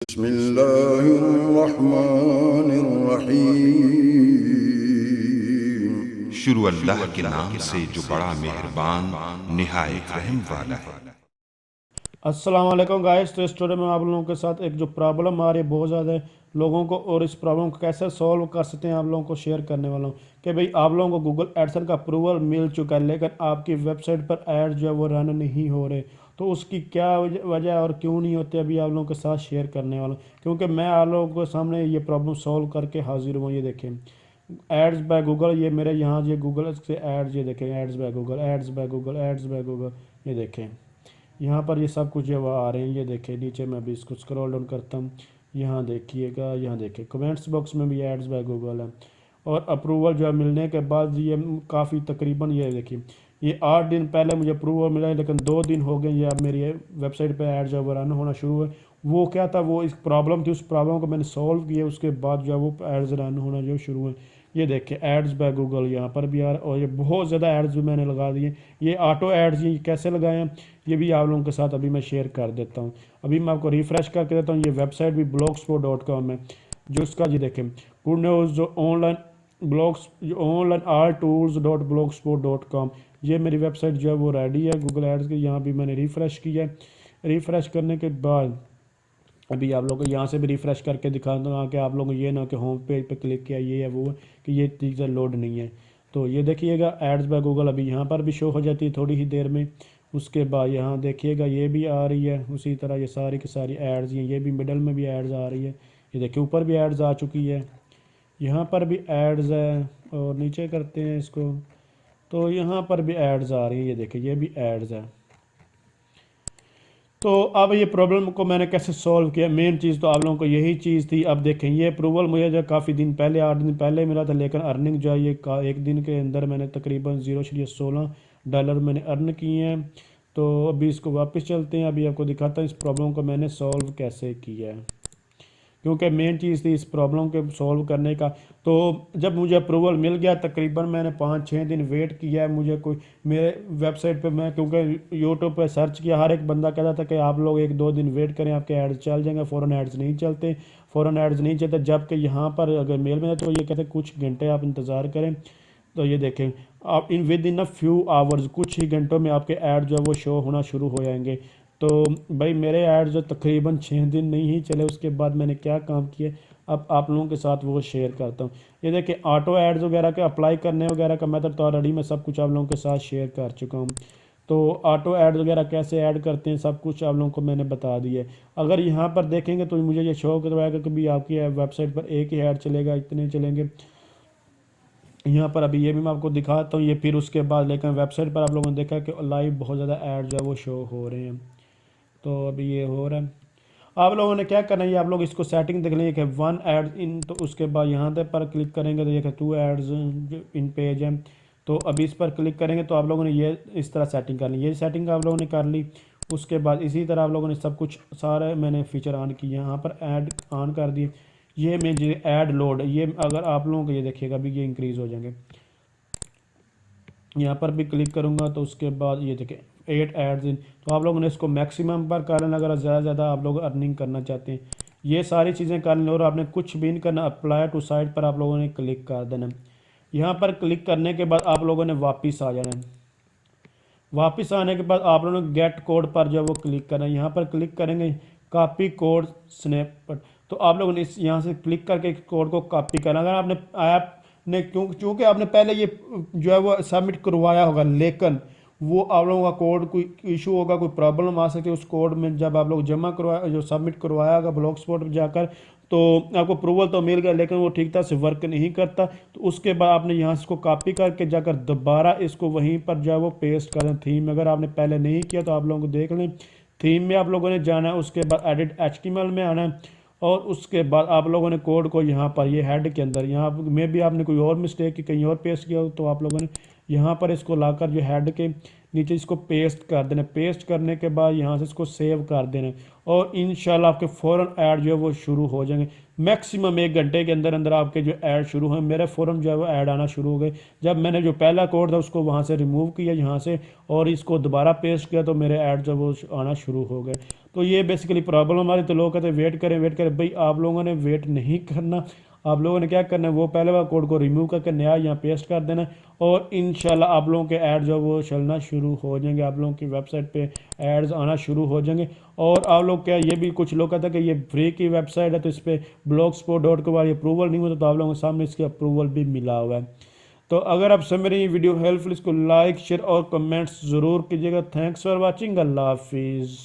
बिस्मिल्लाहिर्रहमानिर्रहीम। शुरू अल्लाह के नाम से जो बड़ा मेहरबान निहायत रहम वाला है। अस्सलाम वालेकुम गाइस। तो इस स्टोरी में आप लोगों के साथ एक जो प्रॉब्लम आ रही है बहुत ज़्यादा लोगों को, और इस प्रॉब्लम को कैसे सॉल्व कर सकते हैं आप लोगों को शेयर करने वाला हूँ कि भाई आप लोगों को गूगल एडसन का अप्रूवल मिल चुका है, लेकिन आपकी वेबसाइट पर ऐड जो है वो रन नहीं हो रहे। तो उसकी क्या वजह और क्यों नहीं होते, अभी आप लोगों के साथ शेयर करने वाला हूँ, क्योंकि मैं आप लोगों के सामने ये प्रॉब्लम सॉल्व करके हाजिर हूँ। ये देखें, एड्स बाय गूगल, ये मेरे यहाँ ये गूगल से एड्स, ये देखें ads by Google, ads by Google, ads by Google. ये देखें यहाँ पर ये सब कुछ जो आ रहे हैं। ये देखिए नीचे मैं भी इसको स्क्रॉल डाउन करता हूँ, यहाँ देखिएगा, यहाँ देखिए कमेंट्स बॉक्स में भी एड्स बाय गूगल है। और अप्रूवल जो है मिलने के बाद ये काफ़ी तकरीबन, ये देखिए ये 8 दिन पहले मुझे अप्रूवल मिला है, लेकिन 2 दिन हो गए ये अब मेरी वेबसाइट पे ऐड जो है रन होना शुरू हुआ। वो क्या था, वो इस प्रॉब्लम थी, उस प्रॉब्लम को मैंने सॉल्व किया, उसके बाद जो है वो एड्स रन होना जो शुरू हुए। ये देखिए एड्स बाय गूगल यहाँ पर भी आ रहा है, और ये बहुत ज़्यादा एड्स भी मैंने लगा दिए। ये ऑटो एड्स ये कैसे लगाए हैं ये भी आप लोगों के साथ अभी मैं शेयर कर देता हूँ। अभी मैं आपको रिफ़्रेश करके देता हूँ। ये वेबसाइट भी blogspot.com है, जो इसका जी देखें गुड न्यूज़ जो ऑनलाइन ब्लॉग्स, जो online or tools dot blogspot.com, ये मेरी वेबसाइट जो है वो रेडी है गूगल एड्स की। यहाँ भी मैंने रिफ़्रेश किया है। रिफ़्रेश करने के बाद अभी आप लोगों को यहाँ से भी रिफ़्रेश करके दिखा दूँगा कि आप लोगों को ये ना कि होम पेज पे क्लिक किया ये है वो है कि ये चीज़ें लोड नहीं है। तो ये देखिएगा एड्स बाय गूगल अभी यहाँ पर भी शो हो जाती है थोड़ी ही देर में। उसके बाद यहाँ देखिएगा ये भी आ रही है उसी तरह, ये सारी की सारी एड्स हैं, ये भी मिडल में भी एड्स आ रही है। ये देखिए ऊपर भी एड्स आ चुकी है, यहाँ पर भी एड्स है, और नीचे करते हैं इसको तो यहाँ पर भी एड्स आ रही है। ये देखिए ये भी एड्स है। तो अब ये प्रॉब्लम को मैंने कैसे सॉल्व किया, मेन चीज़ तो आप लोगों को यही चीज़ थी। अब देखें ये अप्रूवल मुझे जो काफ़ी दिन पहले, 8 दिन पहले मिला था, लेकिन अर्निंग जो है ये एक दिन के अंदर मैंने तकरीबन $0.16 मैंने अर्न किए हैं। तो अभी इसको वापस चलते हैं, अभी आपको दिखाता हूँ इस प्रॉब्लम को मैंने सॉल्व कैसे किया है, क्योंकि मेन चीज़ थी इस प्रॉब्लम के सॉल्व करने का। तो जब मुझे अप्रूवल मिल गया, तकरीबन मैंने 5-6 दिन वेट किया है। मुझे कोई मेरे वेबसाइट पे, मैं क्योंकि यूट्यूब पे सर्च किया, हर एक बंदा कहता था कि आप लोग 1-2 दिन वेट करें आपके एड्स चल जाएंगे, फ़ौरन एड्स नहीं चलते, फ़ौरन एड्स नहीं चलते। जबकि यहाँ पर अगर मेल में तो ये कहते कुछ घंटे आप इंतज़ार करें। तो ये देखें आप with in a few hours, कुछ ही घंटों में आपके ऐड जो है वो शो होना शुरू हो जाएंगे। तो भाई मेरे ऐड जो तकरीबन 6 दिन नहीं ही चले, उसके बाद मैंने क्या काम किए अब आप लोगों के साथ वो शेयर करता हूँ। ये देखिए ऑटो एड्स वगैरह के अप्लाई करने वगैरह का मेथड तो ऑलरेडी मैं सब कुछ आप लोगों के साथ शेयर कर चुका हूँ। तो ऑटो ऐड वगैरह कैसे ऐड करते हैं सब कुछ आप लोगों को मैंने बता दिया है। अगर यहाँ पर देखेंगे तो मुझे ये शो करवाएगा कि भी आपकी वेबसाइट पर एक ही ऐड चलेगा, इतने चलेंगे। यहाँ पर अभी ये भी मैं आपको दिखाता हूँ ये, फिर उसके बाद लेकिन वेबसाइट पर आप लोगों ने देखा कि लाइव बहुत ज़्यादा ऐड जो है वो शो हो रहे हैं। तो अभी ये हो रहा है। आप लोगों ने क्या करना है, आप लोग इसको सेटिंग देख लेंगे कि 1 एड इन, तो उसके बाद यहाँ पे पर क्लिक करेंगे तो ये कि 2 एड्स इन पेज है। तो अभी इस पर क्लिक करेंगे तो आप लोगों ने ये इस तरह सेटिंग कर ली, ये सेटिंग आप लोगों ने कर ली। उसके बाद इसी तरह आप लोगों ने सब कुछ सारे मैंने फीचर ऑन किए, यहाँ पर ऐड ऑन कर दिए। ये मैं जो ऐड लोड, ये अगर आप लोगों को ये देखिएगा अभी ये इंक्रीज़ हो जाएंगे। यहाँ पर भी क्लिक करूँगा तो उसके बाद ये देखें 8 एड्स इन। तो आप लोगों ने इसको मैक्सिमम पर कर लेना अगर ज़्यादा ज़्यादा आप लोग अर्निंग करना चाहते हैं। ये सारी चीज़ें कर लें और आपने कुछ भी नहीं करना, अप्लाई टू साइट पर आप लोगों ने क्लिक कर देना। यहाँ पर क्लिक करने के बाद आप लोगों ने वापस आ जाना है। वापस आने के बाद आप लोगों ने गेट कोड पर जो वो क्लिक करना है। यहाँ पर क्लिक करेंगे कॉपी कोड स्नैप पर, तो आप लोगों ने इस यहाँ से क्लिक करके कोड को कॉपी करना। अगर आपने ऐप ने क्योंकि आपने पहले ये जो है वो सबमिट करवाया होगा, लेकिन वो आप लोगों का कोड कोई इशू होगा, कोई प्रॉब्लम आ सकती है उस कोड में। जब आप लोग जमा करवा जो सबमिट करवाया होगा ब्लॉग स्पॉट पर जाकर, तो आपको अप्रूवल तो मिल गया लेकिन वो ठीक तरह से वर्क नहीं करता। तो उसके बाद आपने यहाँ से इसको कॉपी करके जाकर दोबारा इसको वहीं पर जो है वो पेस्ट कर दें थीम। अगर आपने पहले नहीं किया तो आप लोगों को देख लें, थीम में आप लोगों ने जाना है, उसके बाद एडिट HTML में आना है, और उसके बाद आप लोगों ने कोड को यहाँ पर ये हेड के अंदर, यहाँ में भी आपने कोई और मिस्टेक की कहीं और पेस्ट किया हो तो आप लोगों ने यहाँ पर इसको लाकर जो हेड के नीचे इसको पेस्ट कर देना। पेस्ट करने के बाद यहाँ से इसको सेव कर देना और इंशाल्लाह आपके फ़ौरन ऐड जो है वो शुरू हो जाएंगे। मैक्सिमम 1 घंटे के अंदर अंदर आपके जो ऐड शुरू हैं। मेरे फ़ौरन जो है वो ऐड आना शुरू हो गए। जब मैंने जो पहला कोड था उसको वहाँ से रिमूव किया यहाँ से और इसको दोबारा पेस्ट किया तो मेरे ऐड जो वो आना शुरू हो गए। तो ये बेसिकली प्रॉब्लम हमारी। तो लोग कहते हैं वेट करें। भाई आप लोगों ने वेट नहीं करना। आप लोगों ने क्या करना है, वो पहले वाला कोड को रिमूव करके नया यहाँ पेस्ट कर देना है और इंशाल्लाह आप लोगों के ऐड जो वो चलना शुरू हो जाएंगे। आप लोगों की वेबसाइट पे एड्स आना शुरू हो जाएंगे। और आप लोग क्या, ये भी कुछ लोग कहते हैं कि ये फ्री की वेबसाइट है तो इस पर blogspot.com वाली अप्रूवल नहीं होता, तो आप लोगों के सामने इसकी अप्रूवल भी मिला हुआ है। तो अगर आप सब मेरी ये वीडियो हेल्पफुल, इसको लाइक शेयर और कमेंट्स ज़रूर कीजिएगा। Thanks for watching. अल्लाह हाफिज़।